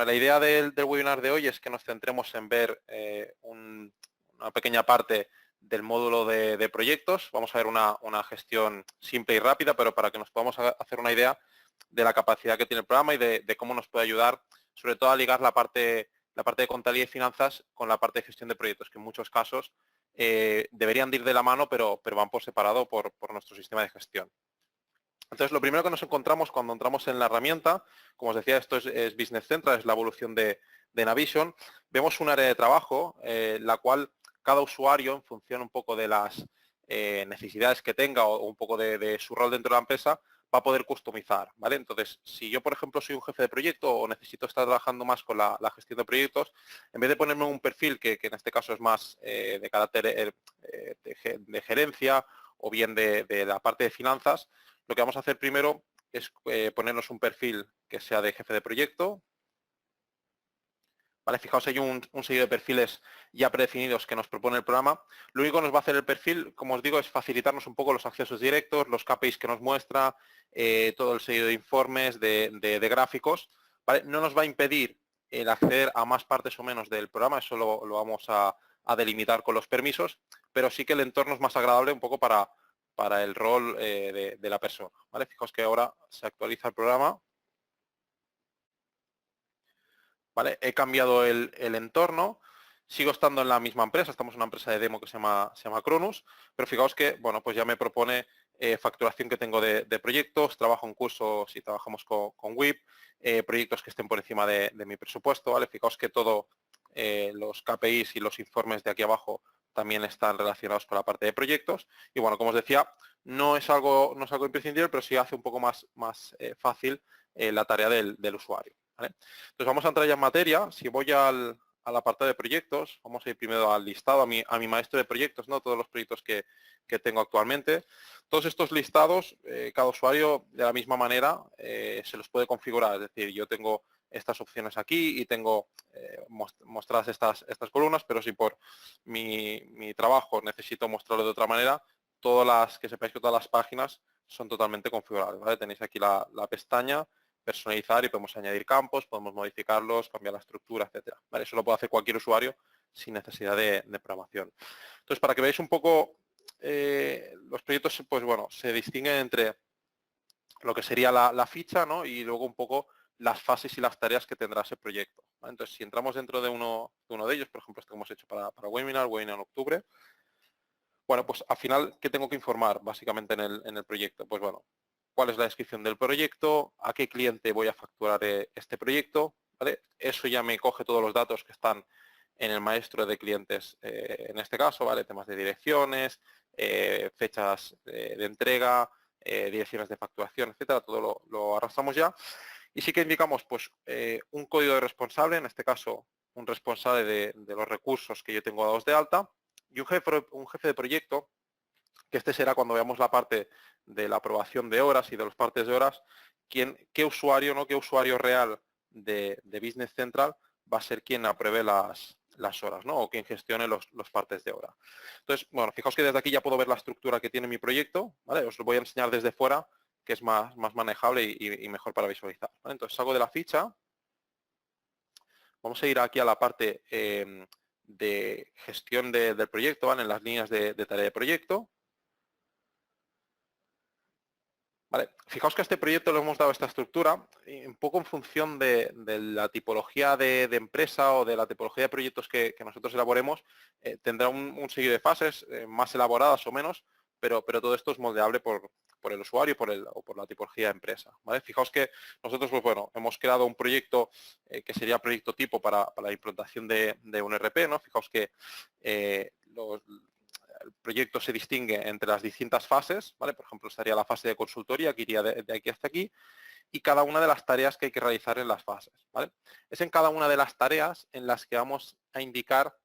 La idea del webinar de hoy es que nos centremos en ver una pequeña parte del módulo de proyectos. Vamos a ver una gestión simple y rápida, pero para que nos podamos hacer una idea de la capacidad que tiene el programa y de cómo nos puede ayudar, sobre todo a ligar la parte de contabilidad y finanzas con la parte de gestión de proyectos, que en muchos casos deberían de ir de la mano, pero van por separado por nuestro sistema de gestión. Entonces, lo primero que nos encontramos cuando entramos en la herramienta, como os decía, esto es Business Central, es la evolución de Navision. Vemos un área de trabajo, la cual cada usuario, en función un poco de las necesidades que tenga o un poco de su rol dentro de la empresa, va a poder customizar, ¿vale? Entonces, si yo, por ejemplo, soy un jefe de proyecto o necesito estar trabajando más con la gestión de proyectos, en vez de ponerme un perfil que en este caso es más de carácter de gerencia o bien de la parte de finanzas, lo que vamos a hacer primero es ponernos un perfil que sea de jefe de proyecto. Vale, fijaos, hay un seguido de perfiles ya predefinidos que nos propone el programa. Lo único que nos va a hacer el perfil, como os digo, es facilitarnos un poco los accesos directos, los KPIs que nos muestra, todo el seguido de informes, de gráficos. ¿Vale? No nos va a impedir el acceder a más partes o menos del programa, eso lo vamos a delimitar con los permisos, pero sí que el entorno es más agradable un poco para el rol de la persona. ¿Vale? Fijaos que ahora se actualiza el programa. ¿Vale? He cambiado el entorno, sigo estando en la misma empresa, estamos en una empresa de demo que se llama Cronus, pero fijaos que, bueno, pues ya me propone facturación que tengo de proyectos, trabajo en cursos y trabajamos con WIP, proyectos que estén por encima de mi presupuesto, ¿vale? Fijaos que todo los KPIs y los informes de aquí abajo también están relacionados con la parte de proyectos y, bueno, como os decía, no es algo imprescindible, pero sí hace un poco más fácil la tarea del usuario. ¿Vale? Entonces vamos a entrar ya en materia. Si voy al apartado de proyectos, vamos a ir primero al listado, a mi maestro de proyectos, ¿no? Todos los proyectos que tengo actualmente. Todos estos listados, cada usuario de la misma manera se los puede configurar. Es decir, yo tengo estas opciones aquí y tengo mostradas estas columnas, pero si por mi trabajo necesito mostrarlo de otra manera, que sepáis que todas las páginas son totalmente configurables. ¿Vale? Tenéis aquí la pestaña personalizar y podemos añadir campos, podemos modificarlos, cambiar la estructura, etcétera. ¿Vale? Eso lo puede hacer cualquier usuario sin necesidad de programación. Entonces, para que veáis un poco, los proyectos, pues bueno, se distinguen entre lo que sería la ficha, ¿no? Y luego un poco las fases y las tareas que tendrá ese proyecto. ¿Vale? Entonces, si entramos dentro de uno de ellos, por ejemplo, este que hemos hecho para webinar en octubre, bueno, pues al final, ¿qué tengo que informar básicamente en el proyecto? Pues bueno, cuál es la descripción del proyecto, a qué cliente voy a facturar este proyecto, ¿vale? Eso ya me coge todos los datos que están en el maestro de clientes, en este caso, ¿vale? Temas de direcciones, fechas de entrega, direcciones de facturación, etcétera, todo lo arrastramos ya. Y sí que indicamos, pues, un código de responsable, en este caso, un responsable de los recursos que yo tengo dados de alta, y un jefe de proyecto, que este será cuando veamos la parte de la aprobación de horas y de los partes de horas, qué usuario, ¿no? Qué usuario real de Business Central va a ser quien apruebe las horas, ¿no? O quien gestione los partes de hora. Entonces, bueno, fijaos que desde aquí ya puedo ver la estructura que tiene mi proyecto, ¿vale? Os lo voy a enseñar desde fuera, que es más manejable y mejor para visualizar. ¿Vale? Entonces salgo de la ficha. Vamos a ir aquí a la parte de gestión del proyecto, ¿vale? En las líneas de tarea de proyecto. Vale, fijaos que a este proyecto le hemos dado esta estructura, un poco en función de la tipología de empresa o de la tipología de proyectos que nosotros elaboremos, tendrá un seguido de fases más elaboradas o menos, pero todo esto es moldeable por el usuario o por la tipología de empresa. ¿Vale? Fijaos que nosotros, pues bueno, hemos creado un proyecto que sería proyecto tipo para la implantación de un ERP, ¿no? Fijaos que el proyecto se distingue entre las distintas fases, ¿vale? Por ejemplo, estaría la fase de consultoría, que iría de aquí hasta aquí, y cada una de las tareas que hay que realizar en las fases, ¿vale? Es en cada una de las tareas en las que vamos a indicar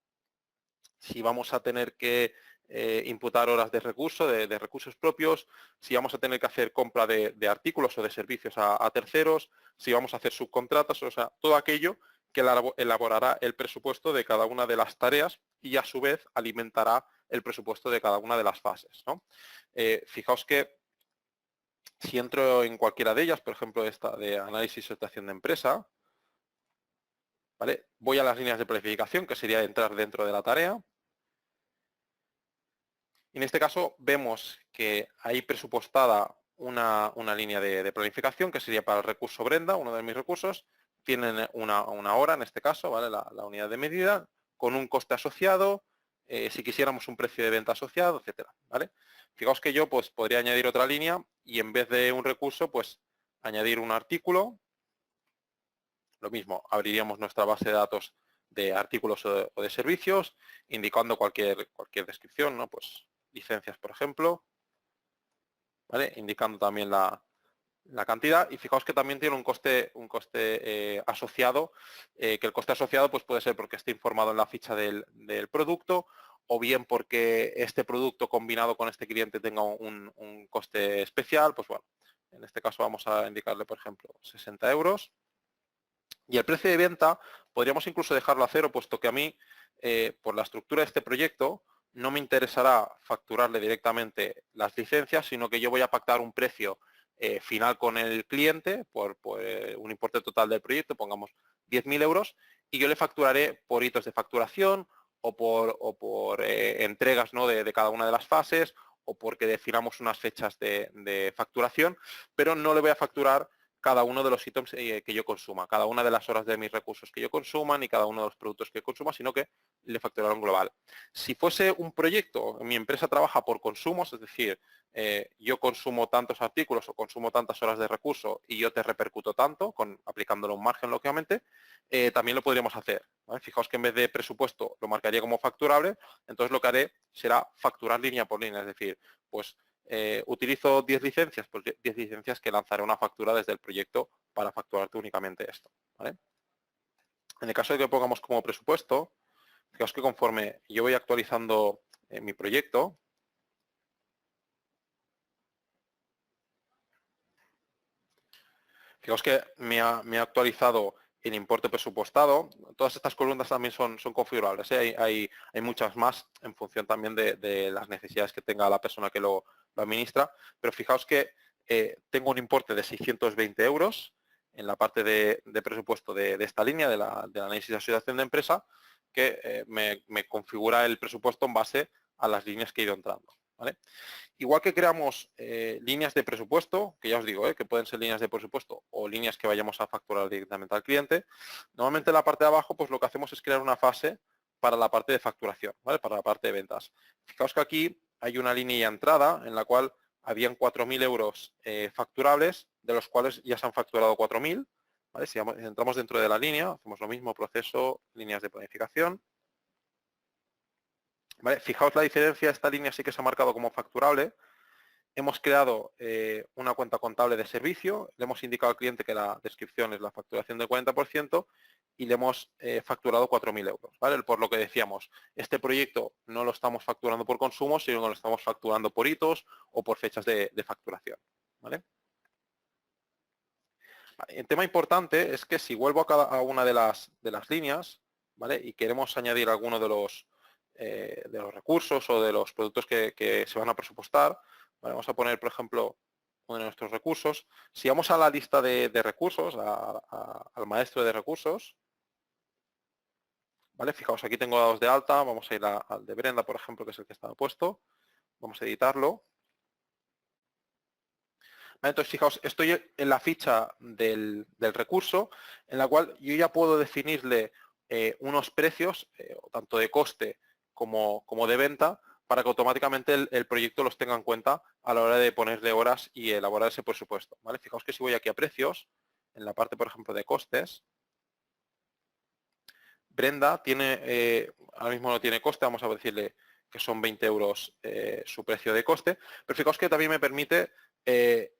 si vamos a tener que imputar horas de recurso, de recursos propios, si vamos a tener que hacer compra de artículos o de servicios a terceros, si vamos a hacer subcontratas, o sea, todo aquello que elaborará el presupuesto de cada una de las tareas y a su vez alimentará el presupuesto de cada una de las fases, ¿no? Fijaos que si entro en cualquiera de ellas, por ejemplo esta de análisis y situación de empresa, ¿vale? Voy a las líneas de planificación, que sería entrar dentro de la tarea. En este caso vemos que hay presupuestada una línea de planificación que sería para el recurso Brenda, uno de mis recursos. Tienen una hora en este caso, ¿vale? La unidad de medida, con un coste asociado, si quisiéramos un precio de venta asociado, etcétera, ¿vale? Fijaos que yo pues podría añadir otra línea y en vez de un recurso, pues añadir un artículo. Lo mismo, abriríamos nuestra base de datos de artículos o de servicios, indicando cualquier descripción, ¿no? Pues licencias, por ejemplo, ¿vale? Indicando también la cantidad, y fijaos que también tiene un coste asociado, que el coste asociado pues puede ser porque esté informado en la ficha del producto, o bien porque este producto combinado con este cliente tenga un coste especial. Pues bueno, en este caso vamos a indicarle, por ejemplo, 60 euros. Y el precio de venta podríamos incluso dejarlo a cero, puesto que a mí, por la estructura de este proyecto, no me interesará facturarle directamente las licencias, sino que yo voy a pactar un precio final con el cliente por un importe total del proyecto, pongamos 10.000 euros, y yo le facturaré por hitos de facturación o por entregas, ¿no? de cada una de las fases, o porque definamos unas fechas de facturación, pero no le voy a facturar cada uno de los ítems que yo consuma, cada una de las horas de mis recursos que yo consuma, ni cada uno de los productos que consuma, sino que le facturaré un global. Si fuese un proyecto, mi empresa trabaja por consumos, es decir, yo consumo tantos artículos o consumo tantas horas de recurso y yo te repercuto tanto, aplicándole un margen, lógicamente, también lo podríamos hacer, ¿vale? Fijaos que en vez de presupuesto lo marcaría como facturable, entonces lo que haré será facturar línea por línea, es decir, pues utilizo 10 licencias, pues 10 licencias que lanzaré una factura desde el proyecto para facturarte únicamente esto, ¿vale? En el caso de que pongamos como presupuesto, fijaos que conforme yo voy actualizando mi proyecto, fijaos que me ha actualizado el importe presupuestado. Todas estas columnas también son configurables, ¿eh? Hay muchas más en función también de las necesidades que tenga la persona que lo administra, pero fijaos que tengo un importe de 620 euros en la parte de presupuesto de esta línea, del análisis de asociación de empresa, que me configura el presupuesto en base a las líneas que he ido entrando, ¿vale? Igual que creamos líneas de presupuesto, que ya os digo, que pueden ser líneas de presupuesto o líneas que vayamos a facturar directamente al cliente, normalmente en la parte de abajo pues lo que hacemos es crear una fase para la parte de facturación, ¿vale? Para la parte de ventas. Fijaos que aquí hay una línea de entrada en la cual habían 4.000 euros facturables, de los cuales ya se han facturado 4.000, ¿vale? Si entramos dentro de la línea, hacemos lo mismo, proceso, líneas de planificación. ¿Vale? Fijaos la diferencia, esta línea sí que se ha marcado como facturable. Hemos creado una cuenta contable de servicio, le hemos indicado al cliente que la descripción es la facturación del 40% y le hemos facturado 4.000 euros, ¿vale? Por lo que decíamos, este proyecto no lo estamos facturando por consumo, sino que lo estamos facturando por hitos o por fechas de facturación, ¿vale? El tema importante es que si vuelvo a cada una de las líneas, ¿vale? Y queremos añadir alguno de los recursos o de los productos que se van a presupuestar, ¿vale? Vamos a poner, por ejemplo, uno de nuestros recursos. Si vamos a la lista de recursos, al maestro de recursos, ¿vale? Fijaos, aquí tengo dados de alta, vamos a ir al de Brenda, por ejemplo, que es el que estaba puesto. Vamos a editarlo. Entonces, fijaos, estoy en la ficha del recurso, en la cual yo ya puedo definirle unos precios, tanto de coste como de venta, para que automáticamente el proyecto los tenga en cuenta a la hora de ponerle horas y elaborar ese presupuesto, ¿vale? Fijaos que si voy aquí a precios, en la parte, por ejemplo, de costes, Brenda tiene, ahora mismo no tiene coste, vamos a decirle que son 20 euros su precio de coste, pero fijaos que también me permite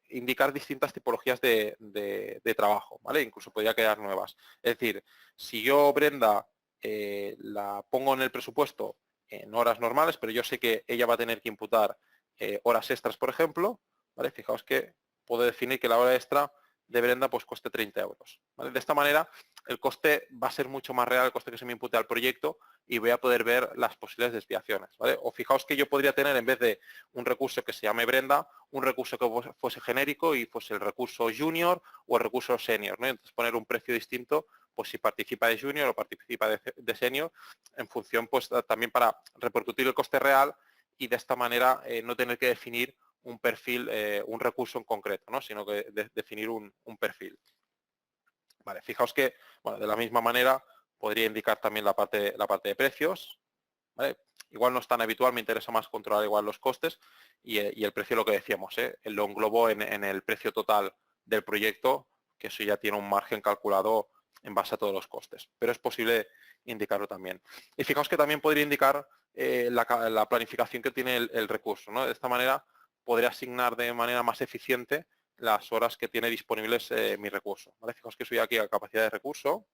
indicar distintas tipologías de trabajo, ¿vale? Incluso podría crear nuevas. Es decir, si yo Brenda la pongo en el presupuesto en horas normales, pero yo sé que ella va a tener que imputar horas extras, por ejemplo, ¿vale? Fijaos que puedo definir que la hora extra de Brenda pues cueste 30 euros. ¿Vale? De esta manera el coste va a ser mucho más real, el coste que se me impute al proyecto, y voy a poder ver las posibles desviaciones. ¿Vale? O fijaos que yo podría tener, en vez de un recurso que se llame Brenda, un recurso que fuese genérico y fuese el recurso junior o el recurso senior, ¿no? Entonces poner un precio distinto pues si participa de junior o participa de senior, en función pues también para repercutir el coste real y de esta manera no tener que definir un perfil, un recurso en concreto, ¿no? Sino que definir un perfil. Vale, fijaos que, bueno, de la misma manera podría indicar también la parte de precios. ¿Vale? Igual no es tan habitual, me interesa más controlar igual los costes y el precio, lo que decíamos, lo englobo en el precio total del proyecto, que eso ya tiene un margen calculado en base a todos los costes, pero es posible indicarlo también. Y fijaos que también podría indicar la planificación que tiene el recurso, ¿no? De esta manera podría asignar de manera más eficiente las horas que tiene disponibles mi recurso. ¿Vale? Fijaos que soy aquí a capacidad de recurso.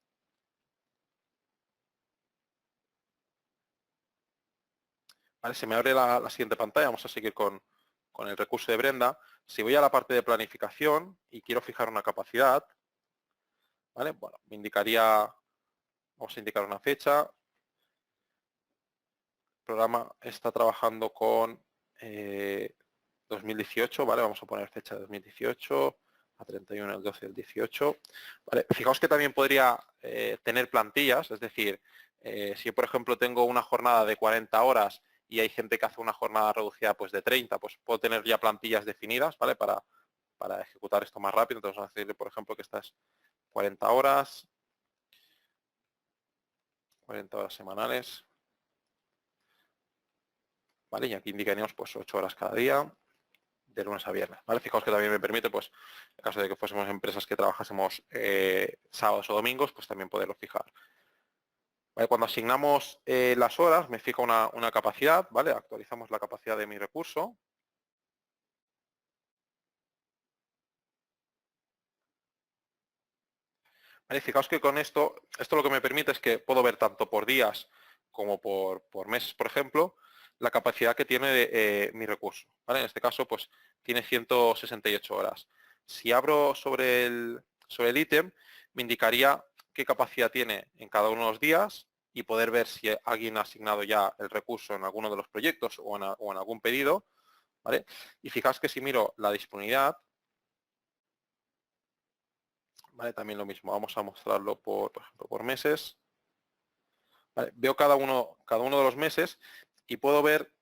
¿Vale? Se me abre la siguiente pantalla, vamos a seguir con el recurso de Brenda. Si voy a la parte de planificación y quiero fijar una capacidad, ¿vale? Bueno, me indicaría, vamos a indicar una fecha. El programa está trabajando con 2018, ¿vale? Vamos a poner fecha de 2018 a 31 del 12 del 18. ¿Vale? Fijaos que también podría tener plantillas, es decir, si por ejemplo tengo una jornada de 40 horas y hay gente que hace una jornada reducida pues de 30, pues puedo tener ya plantillas definidas, ¿vale? Para ejecutar esto más rápido. Entonces vamos a decirle, por ejemplo, que estas 40 horas, 40 horas semanales, ¿vale? Y aquí indicaríamos pues 8 horas cada día, de lunes a viernes, ¿vale? Fijaos que también me permite, pues, en caso de que fuésemos empresas que trabajásemos sábados o domingos, pues también poderlo fijar. ¿Vale? Cuando asignamos las horas, me fija una capacidad, ¿vale? Actualizamos la capacidad de mi recurso. ¿Vale? Fijaos que con esto lo que me permite es que puedo ver tanto por días como por meses, por ejemplo, la capacidad que tiene mi recurso. ¿Vale? En este caso, pues, tiene 168 horas. Si abro sobre el ítem, me indicaría qué capacidad tiene en cada uno de los días y poder ver si alguien ha asignado ya el recurso en alguno de los proyectos o en algún pedido. ¿Vale? Y fijaos que si miro la disponibilidad, ¿vale? También lo mismo, vamos a mostrarlo por ejemplo, por meses. ¿Vale? Veo cada uno de los meses y puedo ver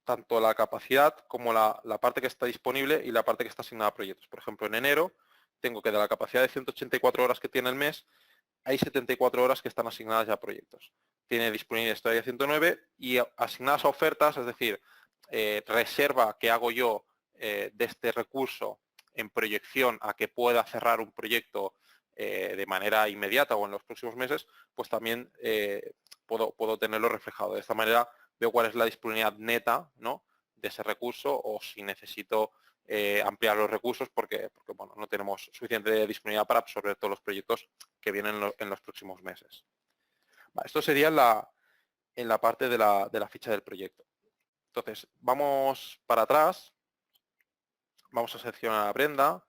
tanto la capacidad como la parte que está disponible y la parte que está asignada a proyectos. Por ejemplo, en enero tengo que de la capacidad de 184 horas que tiene el mes, hay 74 horas que están asignadas ya a proyectos. Tiene disponible todavía 109 y asignadas a ofertas, es decir, reserva que hago yo de este recurso en proyección a que pueda cerrar un proyecto de manera inmediata o en los próximos meses, pues también puedo tenerlo reflejado. De esta manera veo cuál es la disponibilidad neta, ¿no?, de ese recurso, o si necesito ampliar los recursos porque bueno, no tenemos suficiente disponibilidad para absorber todos los proyectos que vienen en los próximos meses. Vale, esto sería en la parte de la ficha del proyecto. Entonces, vamos para atrás, vamos a seleccionar a Brenda,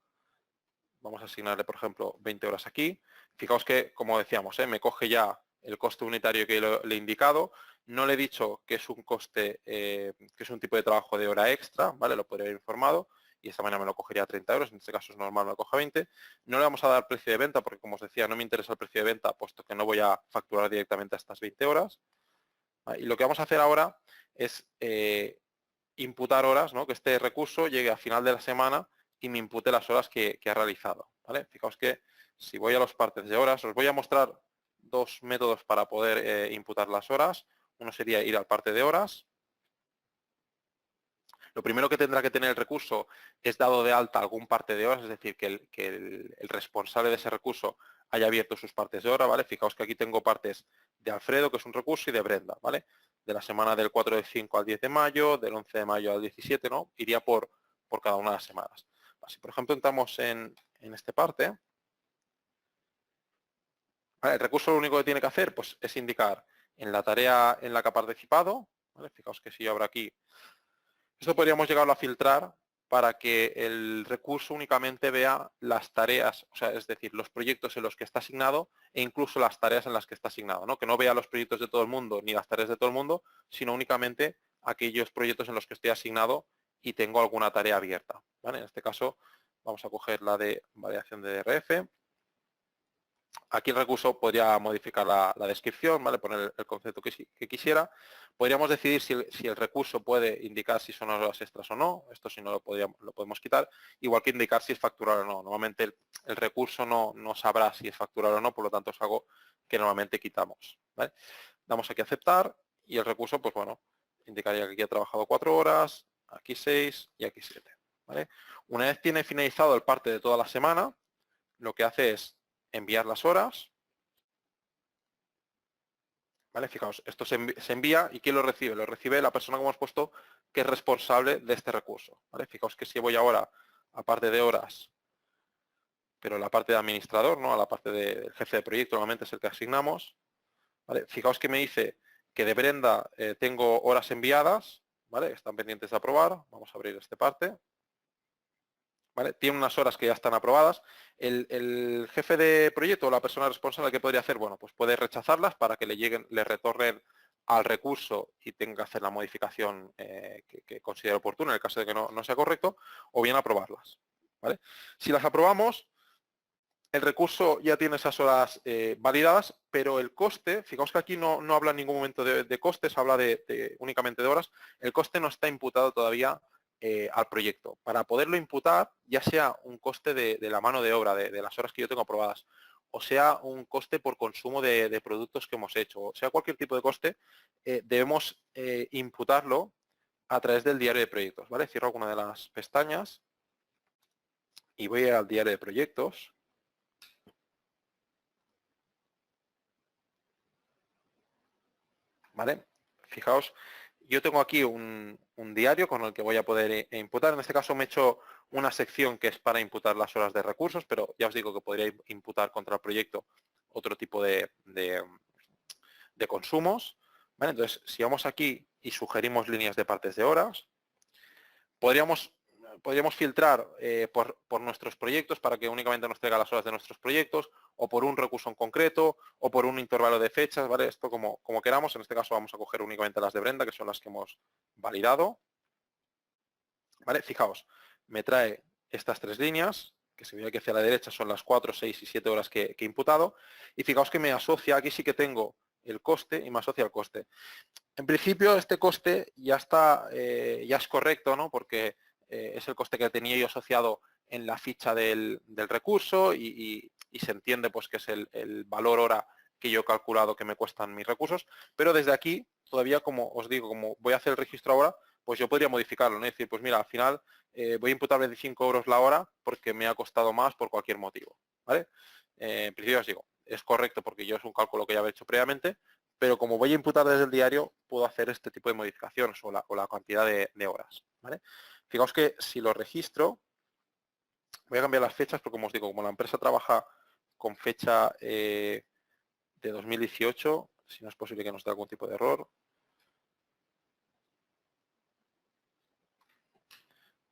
vamos a asignarle, por ejemplo, 20 horas aquí. Fijaos que, como decíamos, me coge ya el coste unitario que le he indicado. No le he dicho que es un coste, que es un tipo de trabajo de hora extra, ¿vale? Lo podría haber informado y de esta manera me lo cogería a 30 euros, en este caso es normal, me lo coge a 20. No le vamos a dar precio de venta porque, como os decía, no me interesa el precio de venta, puesto que no voy a facturar directamente a estas 20 horas. ¿Vale? Y lo que vamos a hacer ahora es imputar horas, ¿no?, que este recurso llegue a final de la semana y me impute las horas que ha realizado. ¿Vale? Fijaos que si voy a los partes de horas, os voy a mostrar dos métodos para poder imputar las horas. Uno sería ir al parte de horas. Lo primero que tendrá que tener el recurso es dado de alta algún parte de horas, es decir, que el responsable de ese recurso haya abierto sus partes de hora, ¿vale? Fijaos que aquí tengo partes de Alfredo, que es un recurso, y de Brenda, ¿vale? De la semana del 4 de 5 al 10 de mayo, del 11 de mayo al 17, ¿no? Iría por cada una de las semanas. Si, por ejemplo, entramos en este parte, ¿vale? El recurso lo único que tiene que hacer, pues, es indicar en la tarea en la que ha participado, ¿vale? Fijaos que si yo abro aquí, esto podríamos llegarlo a filtrar para que el recurso únicamente vea las tareas, o sea, es decir, los proyectos en los que está asignado e incluso las tareas en las que está asignado, ¿no? Que no vea los proyectos de todo el mundo ni las tareas de todo el mundo, sino únicamente aquellos proyectos en los que estoy asignado y tengo alguna tarea abierta, ¿vale? En este caso vamos a coger la de validación de DRF. Aquí el recurso podría modificar la descripción, ¿vale? Poner el concepto que quisiera. Podríamos decidir si el recurso puede indicar si son horas extras o no. Esto si no lo podemos quitar. Igual que indicar si es factural o no. Normalmente el recurso no sabrá si es factural o no, por lo tanto es algo que normalmente quitamos, ¿vale? Damos aquí a aceptar y el recurso, pues bueno, indicaría que aquí ha trabajado 4 horas, aquí 6 y aquí 7, ¿vale? Una vez tiene finalizado el parte de toda la semana, lo que hace es enviar las horas, ¿vale? Fijaos, esto se envía y ¿quién lo recibe? Lo recibe la persona que hemos puesto que es responsable de este recurso, ¿vale? Fijaos que si voy ahora a parte de horas, pero la parte de administrador, ¿no? A la parte del jefe de proyecto, normalmente es el que asignamos, ¿vale? Fijaos que me dice que de Brenda tengo horas enviadas, ¿vale? Están pendientes de aprobar, vamos a abrir esta parte, ¿vale? Tiene unas horas que ya están aprobadas. El jefe de proyecto o la persona responsable, ¿qué podría hacer? Bueno, pues puede rechazarlas para que le retornen al recurso y tenga que hacer la modificación que considere oportuna en el caso de que no sea correcto, o bien aprobarlas, ¿vale? Si las aprobamos, el recurso ya tiene esas horas validadas, pero el coste, fijaos que aquí no habla en ningún momento de costes, habla únicamente de horas, el coste no está imputado todavía al proyecto. Para poderlo imputar, ya sea un coste de la mano de obra, de las horas que yo tengo aprobadas, o sea un coste por consumo de productos que hemos hecho, o sea cualquier tipo de coste, debemos imputarlo a través del diario de proyectos, ¿vale? Cierro alguna de las pestañas y voy al diario de proyectos. ¿Vale? Fijaos, yo tengo aquí un diario con el que voy a poder imputar. En este caso me he hecho una sección que es para imputar las horas de recursos, pero ya os digo que podría imputar contra el proyecto otro tipo de consumos. ¿Vale? Entonces, si vamos aquí y sugerimos líneas de partes de horas, podríamos filtrar por nuestros proyectos para que únicamente nos traiga las horas de nuestros proyectos, o por un recurso en concreto, o por un intervalo de fechas, ¿vale? Esto como queramos. En este caso vamos a coger únicamente las de Brenda, que son las que hemos validado, ¿vale? Fijaos, me trae estas 3 líneas, que se ve que hacia la derecha son las 4, 6 y 7 horas que he imputado, y fijaos que me asocia, aquí sí que tengo el coste y me asocia el coste. En principio este coste ya está, ya es correcto, ¿no? Porque es el coste que tenía yo asociado en la ficha del recurso y se entiende pues que es el valor hora que yo he calculado que me cuestan mis recursos, pero desde aquí todavía, como os digo, como voy a hacer el registro ahora, pues yo podría modificarlo, ¿no? Es decir, pues mira, al final voy a imputar 25 euros la hora porque me ha costado más por cualquier motivo, ¿vale? En principio os digo, es correcto porque yo es un cálculo que ya he hecho previamente, pero como voy a imputar desde el diario, puedo hacer este tipo de modificaciones o la cantidad de horas, ¿vale? Fijaos que si lo registro, voy a cambiar las fechas porque, como os digo, como la empresa trabaja con fecha de 2018, si no es posible que nos dé algún tipo de error.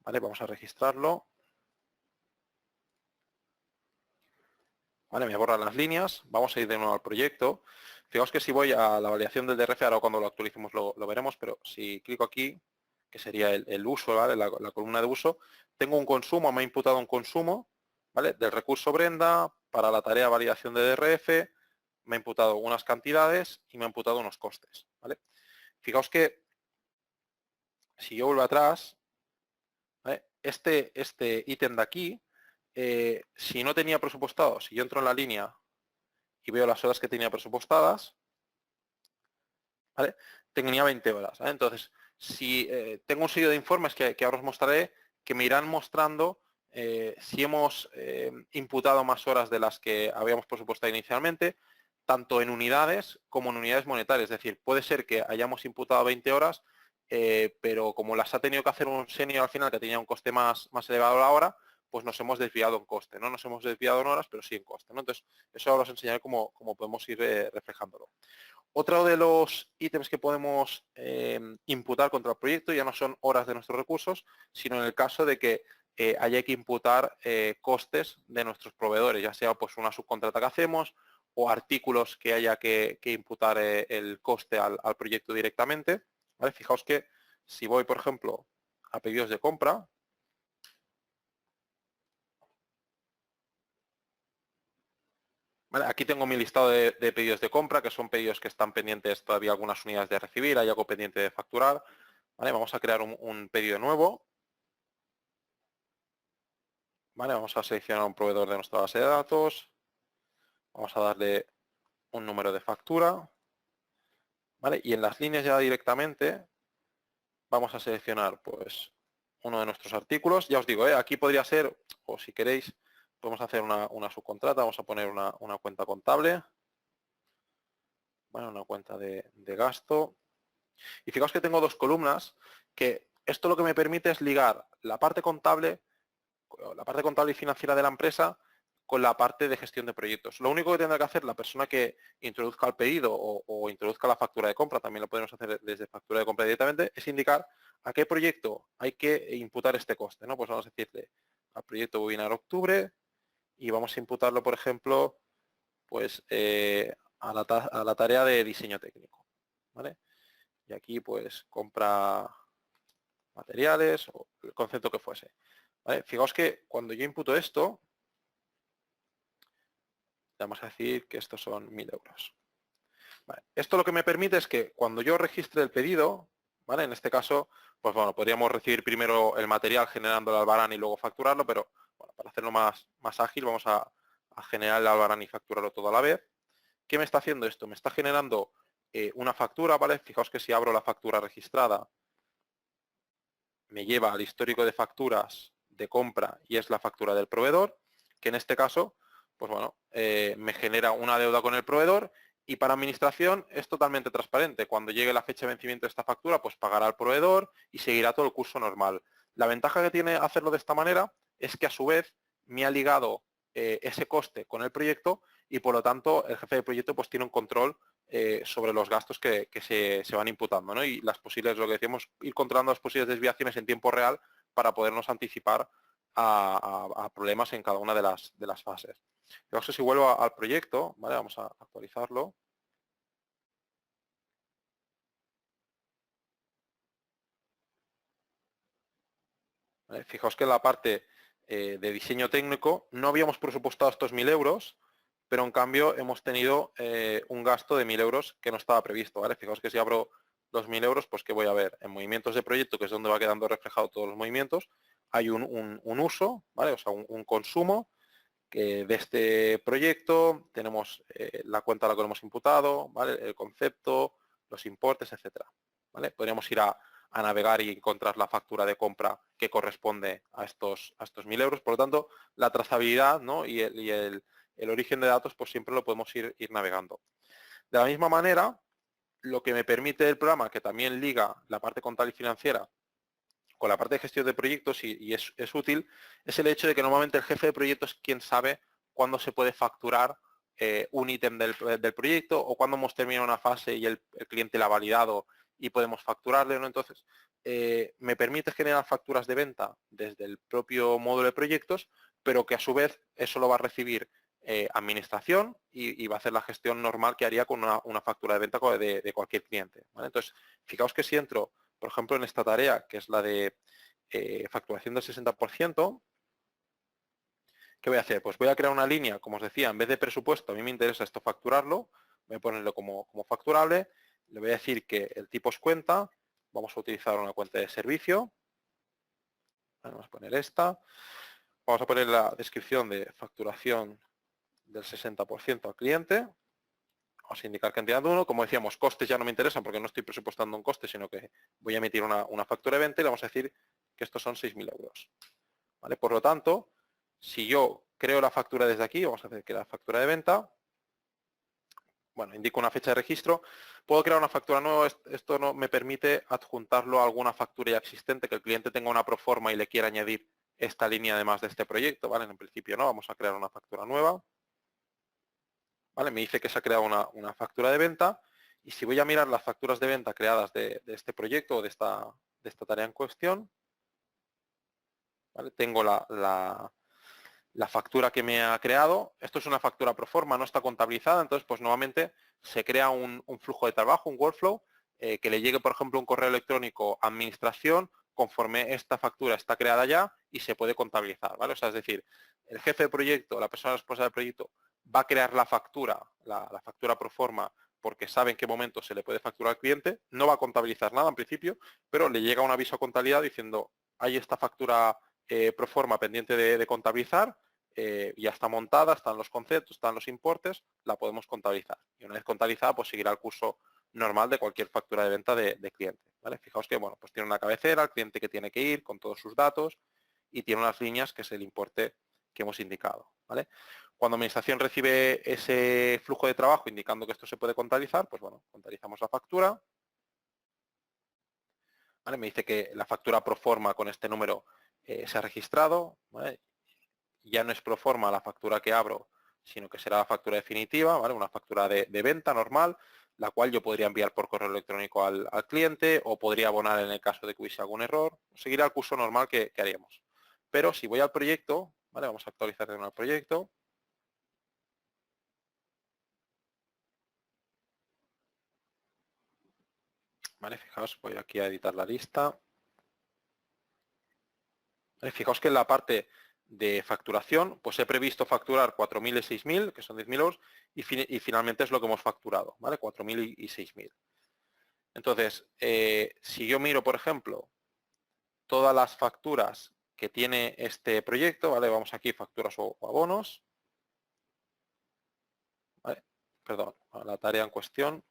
Vale, vamos a registrarlo. Vale, me borran las líneas. Vamos a ir de nuevo al proyecto. Fijaos que si voy a la validación del DRF, ahora cuando lo actualicemos lo veremos, pero si clico aquí, que sería el uso, ¿vale? La columna de uso, tengo un consumo, me ha imputado un consumo, ¿vale? Del recurso Brenda para la tarea validación de DRF, me ha imputado unas cantidades y me ha imputado unos costes, ¿vale? Fijaos que si yo vuelvo atrás, ¿vale? Este ítem de aquí, si no tenía presupuestado, si yo entro en la línea y veo las horas que tenía presupuestadas, ¿vale? Tenía 20 horas, ¿vale? Entonces, si tengo un sello de informes que ahora os mostraré, que me irán mostrando si hemos imputado más horas de las que habíamos presupuestado inicialmente, tanto en unidades como en unidades monetarias. Es decir, puede ser que hayamos imputado 20 horas, pero como las ha tenido que hacer un senior al final, que tenía un coste más elevado a la hora, pues nos hemos desviado en coste. No nos hemos desviado en horas, pero sí en coste, ¿no? Entonces, eso ahora os enseñaré cómo podemos ir reflejándolo. Otro de los ítems que podemos imputar contra el proyecto ya no son horas de nuestros recursos, sino en el caso de que haya que imputar costes de nuestros proveedores, ya sea pues una subcontrata que hacemos o artículos que haya que imputar el coste al proyecto directamente. ¿Vale? Fijaos que si voy, por ejemplo, a pedidos de compra, ¿vale? Aquí tengo mi listado de pedidos de compra, que son pedidos que están pendientes todavía algunas unidades de recibir, hay algo pendiente de facturar. ¿Vale? Vamos a crear un pedido nuevo. ¿Vale? Vamos a seleccionar un proveedor de nuestra base de datos. Vamos a darle un número de factura. ¿Vale? Y en las líneas ya directamente vamos a seleccionar pues uno de nuestros artículos. Ya os digo, aquí podría ser, o si queréis, podemos hacer una subcontrata. Vamos a poner una cuenta contable. Bueno, una cuenta de gasto. Y fijaos que tengo dos columnas que esto lo que me permite es ligar la parte contable y financiera de la empresa con la parte de gestión de proyectos. Lo único que tendrá que hacer la persona que introduzca el pedido o introduzca la factura de compra, también lo podemos hacer desde factura de compra directamente, es indicar a qué proyecto hay que imputar este coste, ¿no? Pues vamos a decirle al proyecto webinar octubre y vamos a imputarlo, por ejemplo, pues a la tarea de diseño técnico, ¿vale? Y aquí pues compra materiales o el concepto que fuese. ¿Vale? Fijaos que cuando yo imputo esto, vamos a decir que estos son 1.000 euros. Vale. Esto lo que me permite es que cuando yo registre el pedido, ¿vale? En este caso, pues bueno, podríamos recibir primero el material generando el albarán y luego facturarlo, pero bueno, para hacerlo más ágil vamos a generar el albarán y facturarlo todo a la vez. ¿Qué me está haciendo esto? Me está generando una factura, ¿vale? Fijaos que si abro la factura registrada, me lleva al histórico de facturas de compra y es la factura del proveedor, que en este caso, pues bueno, me genera una deuda con el proveedor y para administración es totalmente transparente. Cuando llegue la fecha de vencimiento de esta factura, pues pagará al proveedor y seguirá todo el curso normal. La ventaja que tiene hacerlo de esta manera es que a su vez me ha ligado ese coste con el proyecto y por lo tanto el jefe de proyecto pues tiene un control sobre los gastos que se van imputando, ¿no? Y las posibles, lo que decíamos, ir controlando las posibles desviaciones en tiempo real para podernos anticipar a problemas en cada una de las fases. Yo si vuelvo al proyecto, ¿vale? Vamos a actualizarlo. ¿Vale? Fijaos que en la parte de diseño técnico no habíamos presupuestado estos 1.000 euros, pero en cambio hemos tenido un gasto de 1.000 euros que no estaba previsto, ¿vale? Fijaos que si abro los 1.000 euros, pues ¿qué voy a ver? En movimientos de proyecto, que es donde va quedando reflejado todos los movimientos, hay un uso, ¿vale? O sea, un consumo de este proyecto, tenemos la cuenta a la que lo hemos imputado, ¿vale? El concepto, los importes, etcétera, ¿vale? Podríamos ir a navegar y encontrar la factura de compra que corresponde a estos 1.000 euros. Por lo tanto, la trazabilidad, ¿no? y el origen de datos, pues siempre lo podemos ir navegando. De la misma manera, lo que me permite el programa, que también liga la parte contable y financiera con la parte de gestión de proyectos y es útil, es el hecho de que normalmente el jefe de proyecto es quien sabe cuándo se puede facturar un ítem del proyecto o cuándo hemos terminado una fase y el cliente la ha validado y podemos facturarle, ¿no? Entonces, me permite generar facturas de venta desde el propio módulo de proyectos, pero que a su vez eso lo va a recibir administración y va a hacer la gestión normal que haría con una factura de venta de cualquier cliente, ¿vale? Entonces, fijaos que si entro, por ejemplo, en esta tarea, que es la de facturación del 60%, ¿qué voy a hacer? Pues voy a crear una línea, como os decía, en vez de presupuesto, a mí me interesa esto facturarlo, voy a ponerlo como facturable, le voy a decir que el tipo es cuenta, vamos a utilizar una cuenta de servicio, vamos a poner esta, vamos a poner la descripción de facturación del 60% al cliente, vamos a indicar cantidad de uno, como decíamos, costes ya no me interesan porque no estoy presupuestando un coste, sino que voy a emitir una factura de venta y le vamos a decir que estos son 6.000 euros. ¿Vale? Por lo tanto, si yo creo la factura desde aquí, vamos a hacer que la factura de venta, bueno, indico una fecha de registro, puedo crear una factura nueva, esto no me permite adjuntarlo a alguna factura ya existente, que el cliente tenga una proforma y le quiera añadir esta línea además de este proyecto, ¿vale? En principio no, vamos a crear una factura nueva. ¿Vale? Me dice que se ha creado una factura de venta y si voy a mirar las facturas de venta creadas de este proyecto o de esta tarea en cuestión, ¿vale? Tengo la factura que me ha creado. Esto es una factura pro forma, no está contabilizada, entonces pues nuevamente se crea un flujo de trabajo, un workflow, que le llegue, por ejemplo, un correo electrónico a administración conforme esta factura está creada ya y se puede contabilizar, ¿vale? O sea, es decir, el jefe de proyecto, la persona responsable del proyecto, va a crear la factura, la factura pro forma, porque sabe en qué momento se le puede facturar al cliente, no va a contabilizar nada en principio, pero le llega un aviso a contabilidad diciendo, hay esta factura pro forma pendiente de contabilizar, ya está montada, están los conceptos, están los importes, la podemos contabilizar. Y una vez contabilizada, pues seguirá el curso normal de cualquier factura de venta de cliente. ¿Vale? Fijaos que bueno, pues tiene una cabecera, el cliente que tiene que ir con todos sus datos y tiene unas líneas que es el importe que hemos indicado. ¿Vale? Cuando administración recibe ese flujo de trabajo indicando que esto se puede contabilizar, pues bueno, contabilizamos la factura. ¿Vale? Me dice que la factura pro forma con este número se ha registrado. ¿Vale? Ya no es pro forma la factura que abro, sino que será la factura definitiva, ¿vale? Una factura de venta normal, la cual yo podría enviar por correo electrónico al cliente o podría abonar en el caso de que hubiese algún error. Seguirá el curso normal que haríamos. Pero si voy al proyecto, ¿vale? Vamos a actualizar de nuevo el proyecto. ¿Vale? Fijaos, voy aquí a editar la lista. ¿Vale? Fijaos que en la parte de facturación, pues he previsto facturar 4.000 y 6.000, que son 10.000 euros, y finalmente es lo que hemos facturado, ¿vale? 4.000 y 6.000. Entonces, si yo miro, por ejemplo, todas las facturas que tiene este proyecto, ¿vale? Vamos aquí, facturas o abonos, ¿vale? Perdón, a la tarea en cuestión.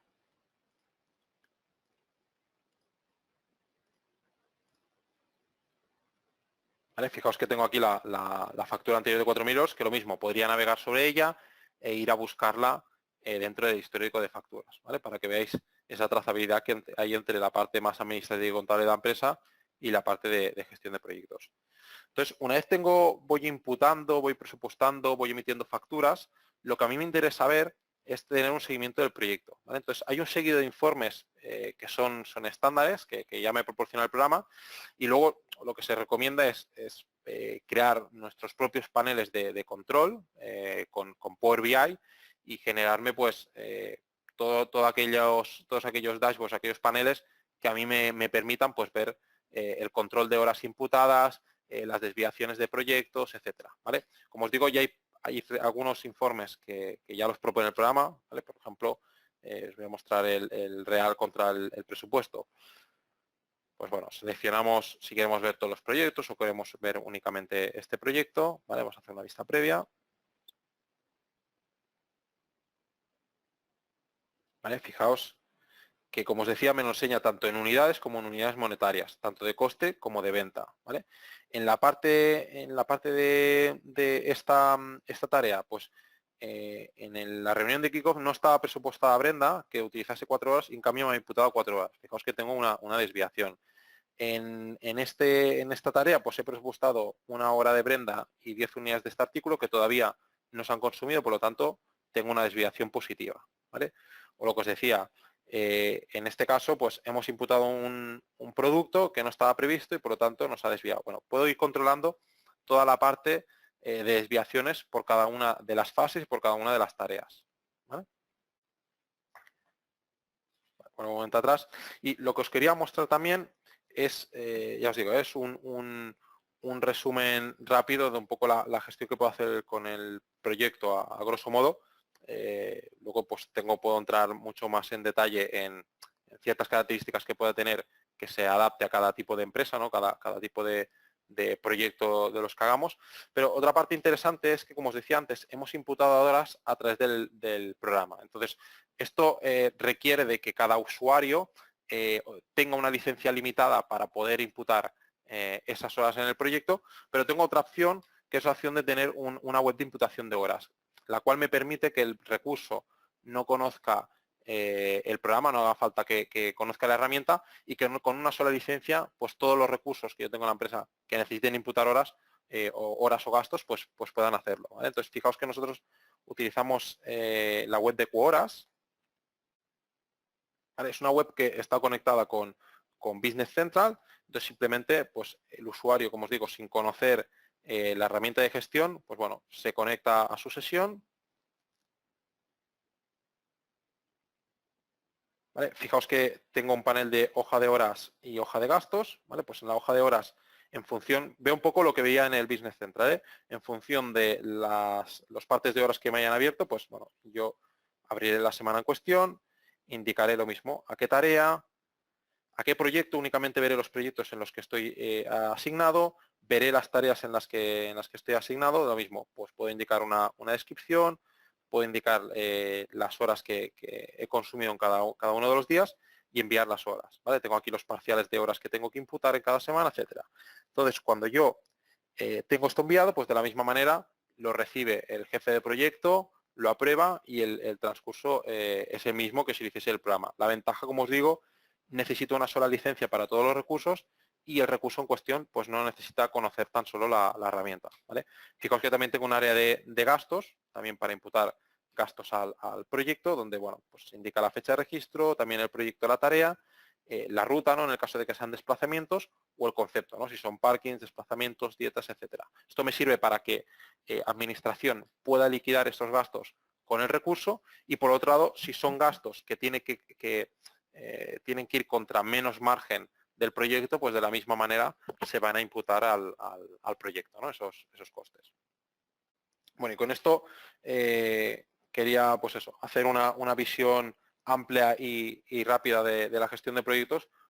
¿Vale? Fijaos que tengo aquí la factura anterior de 4.000 euros, que lo mismo, podría navegar sobre ella e ir a buscarla dentro del histórico de facturas, ¿vale? Para que veáis esa trazabilidad que hay entre la parte más administrativa y contable de la empresa y la parte de gestión de proyectos. Entonces, una vez voy imputando, voy presupuestando, voy emitiendo facturas, lo que a mí me interesa ver es tener un seguimiento del proyecto, ¿vale? Entonces, hay un seguido de informes que son estándares, que ya me proporciona el programa, y luego lo que se recomienda es crear nuestros propios paneles de control con Power BI y generarme pues todos aquellos dashboards, aquellos paneles que a mí me permitan pues ver el control de horas imputadas, las desviaciones de proyectos, etcétera, ¿vale? Como os digo, ya hay algunos informes que ya los propone el programa, ¿vale? Por ejemplo, os voy a mostrar el real contra el presupuesto. Pues bueno, seleccionamos si queremos ver todos los proyectos o queremos ver únicamente este proyecto, ¿vale? Vamos a hacer una vista previa. ¿Vale? Fijaos que, como os decía, me lo enseña tanto en unidades como en unidades monetarias, tanto de coste como de venta. ¿Vale? En la parte de esta tarea, pues en la reunión de kickoff no estaba presupuestada Brenda que utilizase 4 horas y en cambio me ha imputado 4 horas. Fijaos que tengo una desviación. En esta tarea pues he presupuestado 1 hora de Brenda y 10 unidades de este artículo que todavía no se han consumido, por lo tanto tengo una desviación positiva. ¿Vale? O lo que os decía, en este caso pues hemos imputado un producto que no estaba previsto y por lo tanto nos ha desviado. Bueno, puedo ir controlando toda la parte de desviaciones por cada una de las fases y por cada una de las tareas. ¿Vale? Por un momento atrás. Y lo que os quería mostrar también es, ya os digo, es un resumen rápido de un poco la gestión que puedo hacer con el proyecto a grosso modo. Luego pues puedo entrar mucho más en detalle en ciertas características que pueda tener que se adapte a cada tipo de empresa, ¿no? Cada tipo de proyecto de los que hagamos. Pero otra parte interesante es que, como os decía antes, hemos imputado horas a través del programa. Entonces, esto requiere de que cada usuario tenga una licencia limitada para poder imputar esas horas en el proyecto, pero tengo otra opción que es la opción de tener una web de imputación de horas, la cual me permite que el recurso no conozca el programa, no haga falta que conozca la herramienta y que con una sola licencia, pues todos los recursos que yo tengo en la empresa que necesiten imputar horas, o horas o gastos, pues puedan hacerlo, ¿vale? Entonces, fijaos que nosotros utilizamos la web de Quoras, ¿vale? Es una web que está conectada con Business Central, entonces simplemente pues el usuario, como os digo, sin conocer la herramienta de gestión, pues bueno, se conecta a su sesión. ¿Vale? Fijaos que tengo un panel de hoja de horas y hoja de gastos, ¿vale? Pues en la hoja de horas, en función, veo un poco lo que veía en el Business Central, ¿eh? En función de los partes de horas que me hayan abierto, pues bueno, yo abriré la semana en cuestión, indicaré lo mismo, a qué tarea, a qué proyecto, únicamente veré los proyectos en los que estoy asignado, veré las tareas en las que estoy asignado, lo mismo, pues puedo indicar una descripción, puedo indicar las horas que he consumido en cada uno de los días y enviar las horas, ¿vale? Tengo aquí los parciales de horas que tengo que imputar en cada semana, etcétera. Entonces, cuando yo tengo esto enviado, pues de la misma manera lo recibe el jefe de proyecto, lo aprueba y el transcurso es el mismo que si lo hiciese el programa. La ventaja, como os digo, necesito una sola licencia para todos los recursos y el recurso en cuestión pues no necesita conocer tan solo la herramienta, ¿vale? Fijaos que también tengo un área de gastos, también para imputar gastos al proyecto, donde bueno, pues se indica la fecha de registro, también el proyecto de la tarea, la ruta, ¿no? En el caso de que sean desplazamientos, o el concepto, ¿no? Si son parkings, desplazamientos, dietas, etcétera. Esto me sirve para que administración pueda liquidar estos gastos con el recurso y por otro lado, si son gastos que tienen que ir contra menos margen del proyecto, pues de la misma manera se van a imputar al proyecto, ¿no? Esos costes. Bueno, y con esto quería, pues eso, hacer una visión amplia y rápida de la gestión de proyectos,